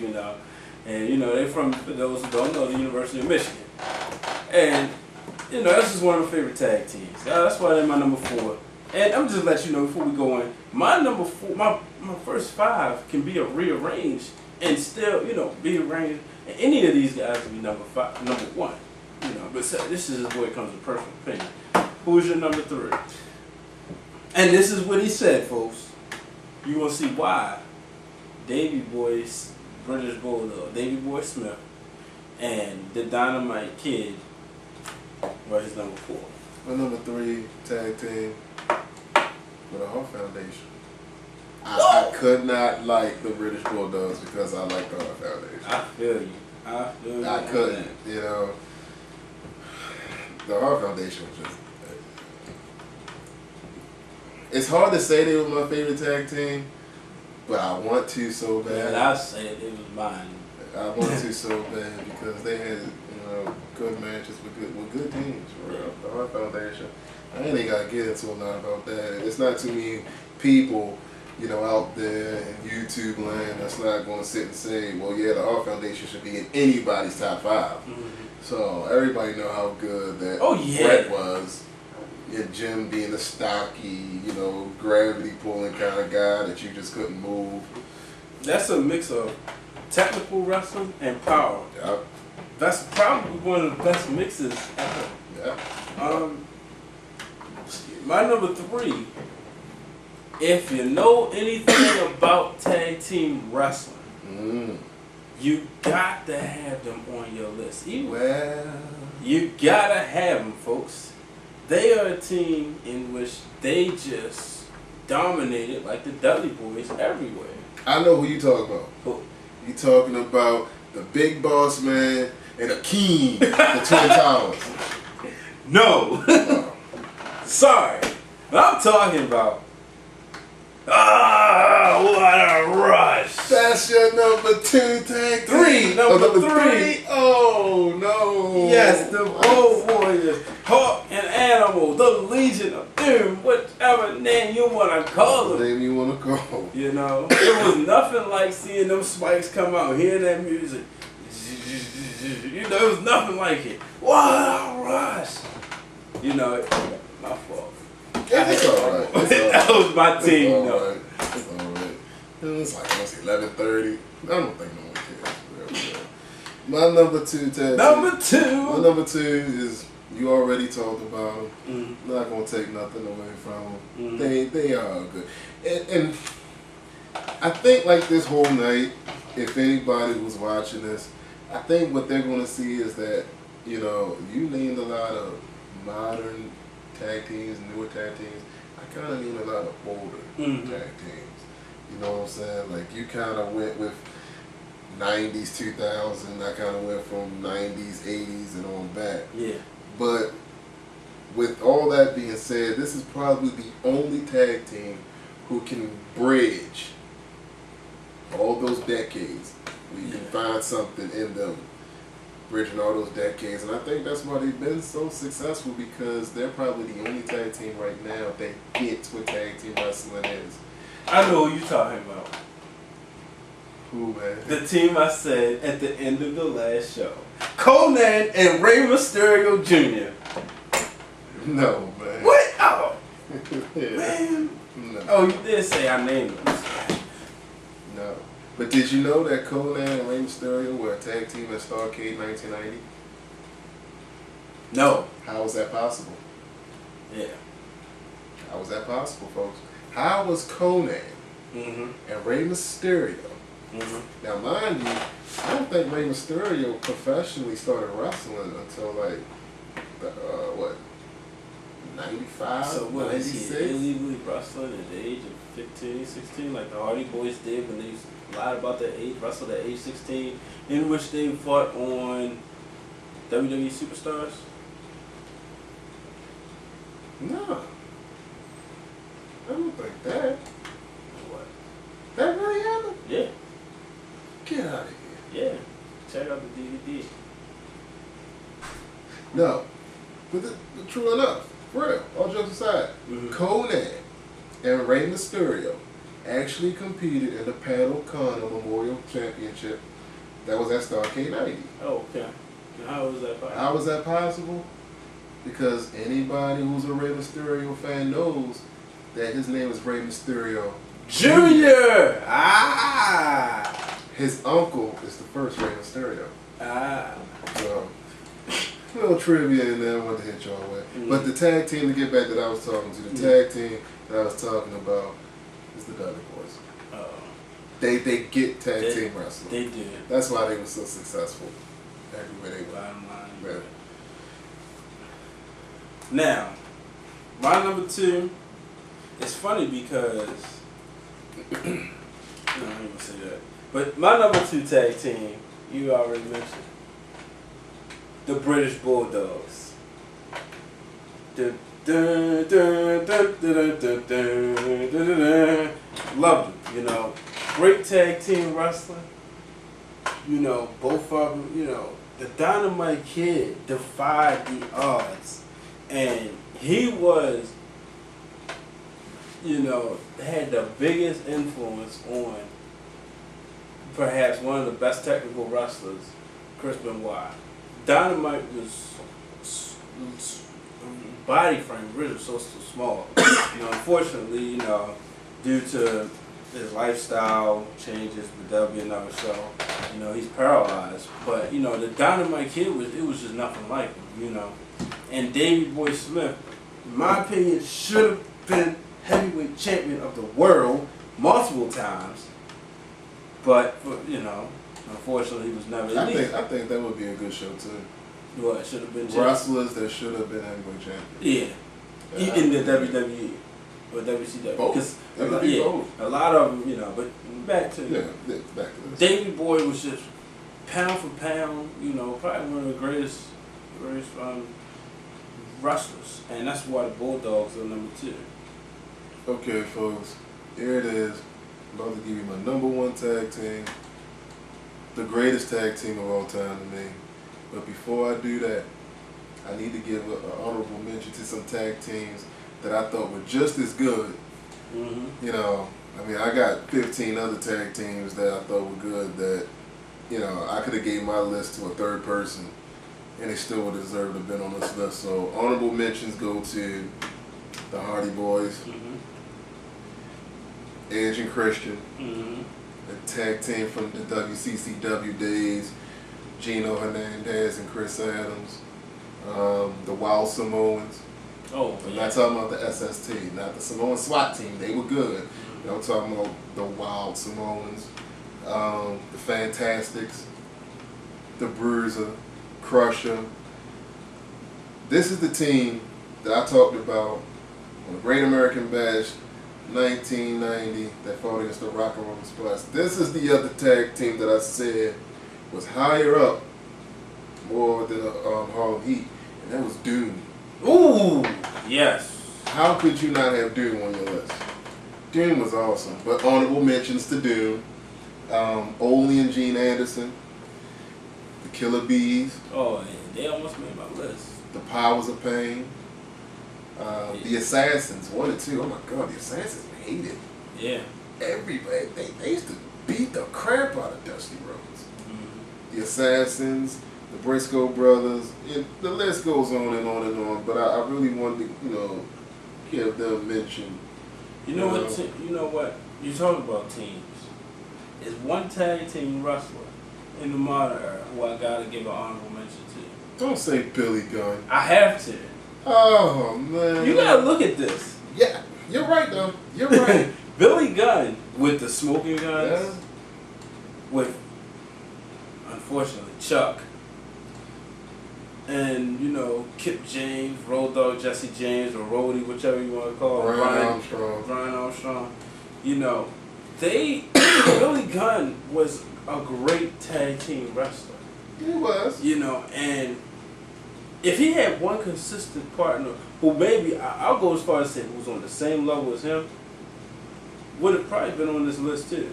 And they're from, for those who don't know, the University of Michigan. And that's just one of my favorite tag teams. That's why they're my number 4. And I'm just let you know before we go in, my number 4, my first 5 can be rearranged and still, be arranged. And any of these guys can be number 1. But this is where it comes to personal opinion. Who's your number 3? And this is what he said, folks. You will see why Davey Boy's British Bulldog, Davey Boy Smith, and the Dynamite Kid were his number 4. My number 3 tag team with a Hart Foundation. I could not like the British Bulldogs because I like the Hart Foundation. I feel you. I couldn't, The Hart Foundation was just... It's hard to say they were my favorite tag team, but I want to so bad. Yeah, I say it was mine. I want to so bad because they had, good matches with good teams, for real. The Hart Foundation. I ain't got to get into a lot about that. It's not too many people, out there in YouTube land that's not going to sit and say, well, yeah, the Hart Foundation should be in anybody's top 5. Mm-hmm. So everybody know how good that Brett was. And Jim being a stocky, gravity pulling kind of guy that you just couldn't move. That's a mix of technical wrestling and power. Yep. That's probably one of the best mixes ever. Yeah. My number 3, if you know anything about tag team wrestling, you got to have them on your list. You gotta have them, folks. They are a team in which they just dominated like the Dudley Boys everywhere. I know who you talking about. Who? You talking about the Big Boss Man and Akeem, the Twin Towers. No. Sorry. I'm talking about... what a rush! That's your number 2 tag team. 3, number 3. Oh no! Yes, the Road Warriors, Hawk and Animal, the Legion of Doom, whichever name you want to call them. Name you want to call. It was nothing like seeing them spikes come out, hearing that music. It was nothing like it. What a rush! My fault. It's alright. That was my team, though. It's alright. It's like 11:30. I don't think no one cares. My number 2 tag. My number 2 is, you already talked about them. Not gonna take nothing away from them. They are good. And I think like this whole night, if anybody was watching this, I think what they're gonna see is that you named a lot of modern tag teams, newer tag teams. I kind of need a lot of older tag teams. You know what I'm saying? Like, you kind of went with 90s, 2000. I kind of went from 90s, 80s, and on back. Yeah. But with all that being said, this is probably the only tag team who can bridge all those decades. Where you can find something in them, bridging all those decades. And I think that's why they've been so successful, because they're probably the only tag team right now that gets what tag team wrestling is. I know who you're talking about. Who, man? The team I said at the end of the last show. Conan and Rey Mysterio Jr. No, man. What? Oh. Yeah. Man. No. Oh, you did say I named them. No. But did you know that Conan and Rey Mysterio were a tag team at Starrcade 1990? No. How was that possible? Yeah. How was that possible, folks? How was Conan and Rey Mysterio? Now, mind you, I don't think Rey Mysterio professionally started wrestling until like, what, 95, so what, 96? Is he illegally wrestling at the age of 15, 16, like the Hardy Boys did when they lied about their age, wrestled at age 16, in which they fought on WWE Superstars? No. I don't think that. What? That really happened? Yeah. Get out of here. Yeah. Check out the DVD. No. But true enough, for real, all jokes aside, Conan and Rey Mysterio actually competed in the Pat O'Connor Memorial Championship that was at Starrcade 90. Oh, okay. And how was that possible? How was that possible? Because anybody who's a Rey Mysterio fan knows that his name is Rey Mysterio Jr. Ah! His uncle is the first Rey Mysterio. Ah. So, a little trivia in there I wanted to hit y'all with. But the tag team, to get back that I was talking to, the tag team that I was talking about is the Dudley Boys. They get tag team wrestling. They did. That's why they were so successful everywhere they went. Bottom line. Yeah. Now, my number 2, it's funny because no, I ain't gonna say that. But my number 2 tag team, you already mentioned, the British Bulldogs. Loved them, you know. Great tag team wrestling. You know, both of them, you know, the Dynamite Kid defied the odds. And he was, you know, had the biggest influence on perhaps one of the best technical wrestlers, Chris Benoit. Dynamite was body frame really so small. You know, unfortunately, you know, due to his lifestyle changes, the W and other show, you know, he's paralyzed. But you know, the Dynamite Kid was just nothing like him, you know. And Davey Boy Smith, in my opinion, should have been heavyweight champion of the world multiple times. But you know, unfortunately, he was never. I think that would be a good show too. What should have been champion? Wrestlers that should have been heavyweight champion. Yeah, in the WWE or WCW. Both. A lot of them, you know. But back to back to this. Davey Boy was just pound for pound, you know, probably one of the greatest wrestlers, and that's why the Bulldogs are number 2. Okay, folks, here it is. I'm about to give you my number 1 tag team, the greatest tag team of all time to me. But before I do that, I need to give an honorable mention to some tag teams that I thought were just as good. You know, I mean, I got 15 other tag teams that I thought were good that, you know, I could have gave my list to a third person and they still would deserve to have been on this list. So honorable mentions go to the Hardy Boys, Edge and Christian, the tag team from the WCCW days, Gino Hernandez and Chris Adams, the Wild Samoans. I'm not talking about the SST, not the Samoan SWAT team. They were good. I'm talking about the Wild Samoans, the Fantastics, the Bruiser, Crusher. This is the team that I talked about on the Great American Bash 1990 that fought against the Rock and Roll Express. This is the other tag team that I said was higher up, more than Harlem Heat, and that was Doom. Ooh, yes. How could you not have Doom on your list? Doom was awesome, but honorable mentions to Doom. Ole and Gene Anderson, the Killer Bees. Oh, they almost made my list. The Powers of Pain. The Assassins, 1 and 2. Oh my God, the Assassins hated. Yeah. Everybody, they used to beat the crap out of Dusty Rhodes. Mm-hmm. The Assassins, the Briscoe brothers, the list goes on and on and on. But I really wanted to, give them mention. You know what? You talk about teams. Is one tag team wrestler in the modern era who I gotta give an honorable mention to. Don't say Billy Gunn. I have to. Oh man. You gotta look at this. Yeah, you're right though. You're right. Billy Gunn with the smoking guns. Yeah. With, unfortunately, Chuck. And, Kip James, Road Dogg Jesse James, or Rhodey, whichever you want to call him. Brian Armstrong. Billy Gunn was a great tag team wrestler. He was. And if he had one consistent partner who maybe, I'll go as far as say, who was on the same level as him, would have probably been on this list too.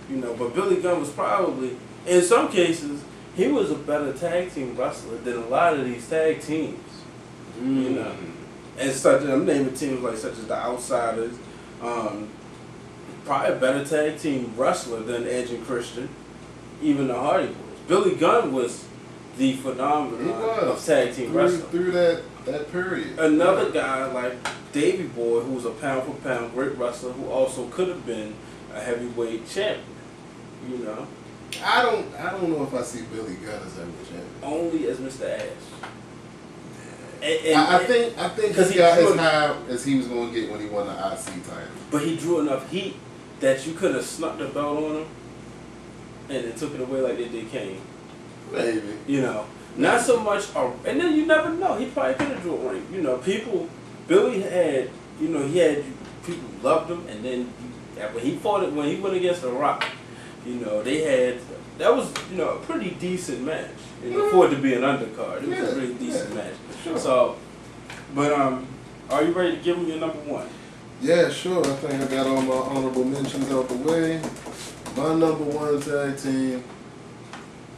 But Billy Gunn was probably, in some cases, he was a better tag team wrestler than a lot of these tag teams. And I'm naming teams like such as the Outsiders, probably a better tag team wrestler than Edge and Christian, even the Hardy Boys. Billy Gunn was the phenomenon of tag team wrestling. Through that period. Another guy like Davey Boy, who was a pound for pound great wrestler, who also could have been a heavyweight champion. I don't know if I see Billy Gunn as heavyweight champion. Only as Mr. Ash. I think he got as high as he was going to get when he won the IC title. But he drew enough heat that you could have snuck the belt on him and then took it away like they did Kane. Maybe. Not so much, and then you never know. He probably could have drew a ring. Billy had, people loved him, and then when he went against The Rock, that was, a pretty decent match. For it to be an undercard. It was a really decent match. Sure. So, but, are you ready to give him your number one? Yeah, sure. I think I got all my honorable mentions out the way. My number one tag team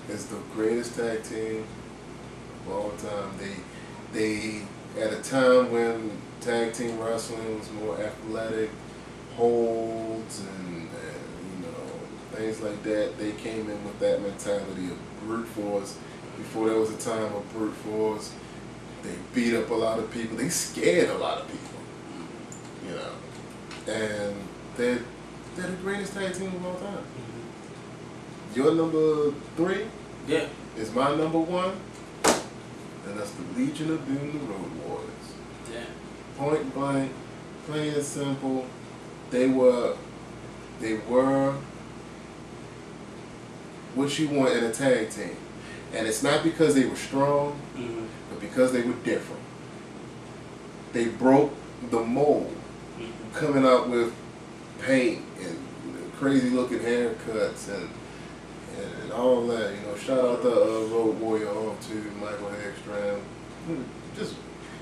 is the greatest tag team of all time. They at a time when tag team wrestling was more athletic, holds and things like that. They came in with that mentality of brute force. Before there was a time of brute force, they beat up a lot of people. They scared a lot of people. And they're the greatest tag team of all time. Your number 3 is my number 1, and that's the Legion of Doom, the Road Warriors. Yeah. Point blank, plain and simple, they were what you want in a tag team. And it's not because they were strong, but because they were different. They broke the mold, coming out with paint and crazy looking haircuts and all that. Shout out the Road Warrior off to Michael Hagstrom.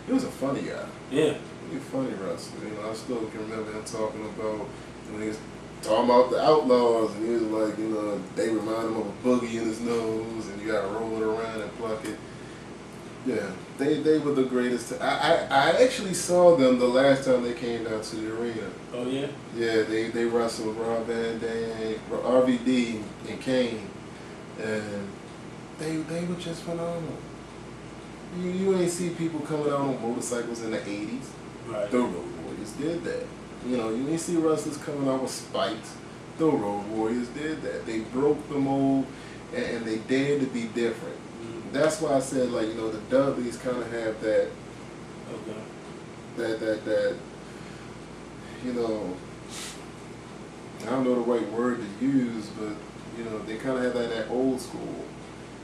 He was a funny guy. Yeah. He was a funny wrestler. I still can remember him talking about when he was talking about the Outlaws, and he was like, they remind him of a boogie in his nose, and you gotta roll it around and pluck it. Yeah, they were the greatest. I actually saw them the last time they came down to the arena. Oh yeah. Yeah, they wrestled Rob Van Dam, RVD, and Kane, and they were just phenomenal. You ain't see people coming out on motorcycles in the 80s. Right. The Road Warriors did that. You ain't see wrestlers coming out with spikes. The Road Warriors did that. They broke the mold, and they dared to be different. That's why I said, the Dudleys kind of have that. Okay. That. I don't know the right word to use, but they kind of have that old school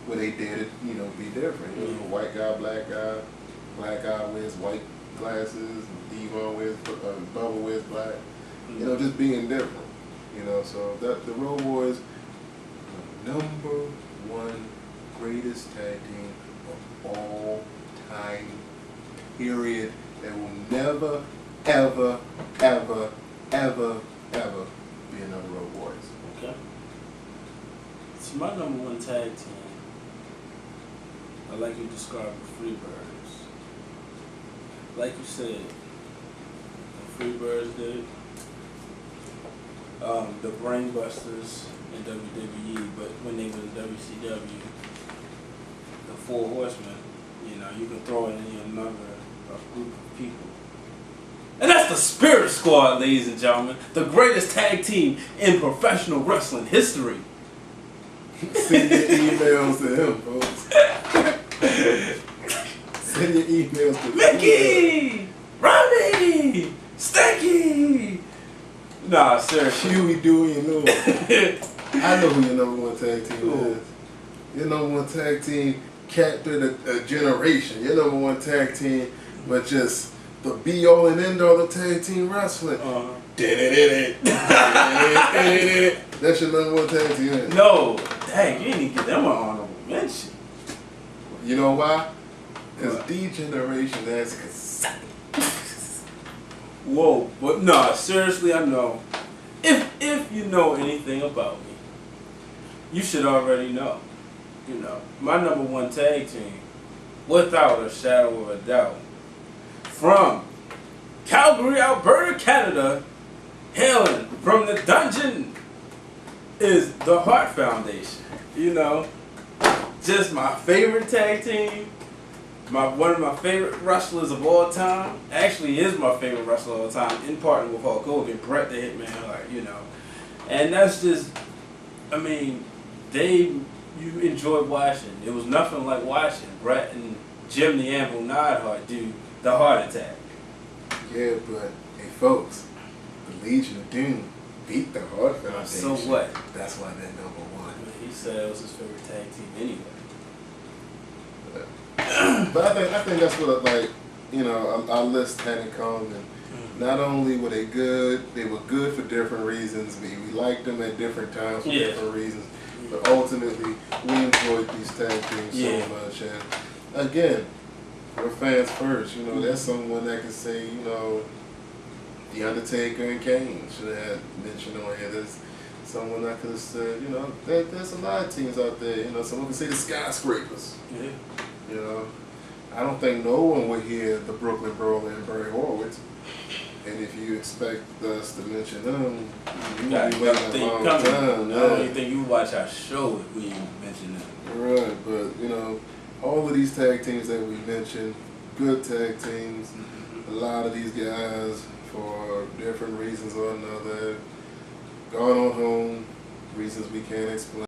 where they dared to be different. White guy, black guy wears white glasses, Devon wears Bubba wears black. You know, just being different. You know, so that the Road Warriors, the #1 greatest tag team of all time. Period. There will never, ever, ever, ever, ever be another Road Warriors. Okay. So my #1 tag team, I like you described the Freebirds. Like you said, the Freebirds did. The Brainbusters in WWE, but when they were in WCW, the Four Horsemen, you know, you can throw in another group of people. And that's the Spirit Squad, ladies and gentlemen. The greatest tag team in professional wrestling history. Send your emails to him, folks. Send your emails to Mickey! Robbie! Stinky! Nah, seriously. Huey, Dewey, and Louie. I know who your #1 tag team is. Your #1 tag team captured a generation. Your #1 tag team was just the be-all and end-all of tag team wrestling. That's your #1 tag team. No, dang, you didn't even get them an honorable mention. You know why? Because D-Generation has cassette. Whoa, but nah, seriously, I know. If you know anything about me, you should already know. You know, my #1 tag team, without a shadow of a doubt, from Calgary, Alberta, Canada, hailing from the dungeon, is the Hart Foundation. You know, just my favorite tag team. One of my favorite wrestlers of all time. Actually is my favorite wrestler of all time, in partner with Hulk Hogan, Bret the Hitman Hart, you know. And that's just, I mean, you enjoyed watching. It was nothing like watching Bret and Jim the Anvil Neidhart do the Heart Attack. Yeah, but, hey folks, the Legion of Doom beat the Hart Foundation. So what? That's why they're #1. He said it was his favorite tag team anyway. But I think that's what, like, you know, our list had in common. Not only were they good, they were good for different reasons. We liked them at different times for different reasons. But ultimately, we enjoyed these tag teams so much. And again, we're fans first. You know, there's someone that can say, you know, The Undertaker and Kane should have had mentioned on here. There's someone that could have said, you know, there's a lot of teams out there. You know, someone could say the Skyscrapers. Yeah. You know, I don't think no one would hear the Brooklyn Brawler and Barry Horowitz. And if you expect us to mention them, you got to think coming. I don't even think you watch our show if we mention them. Right, but you know, all of these tag teams that we mentioned, good tag teams. A lot of these guys, for different reasons or another, gone on home, reasons we can't explain.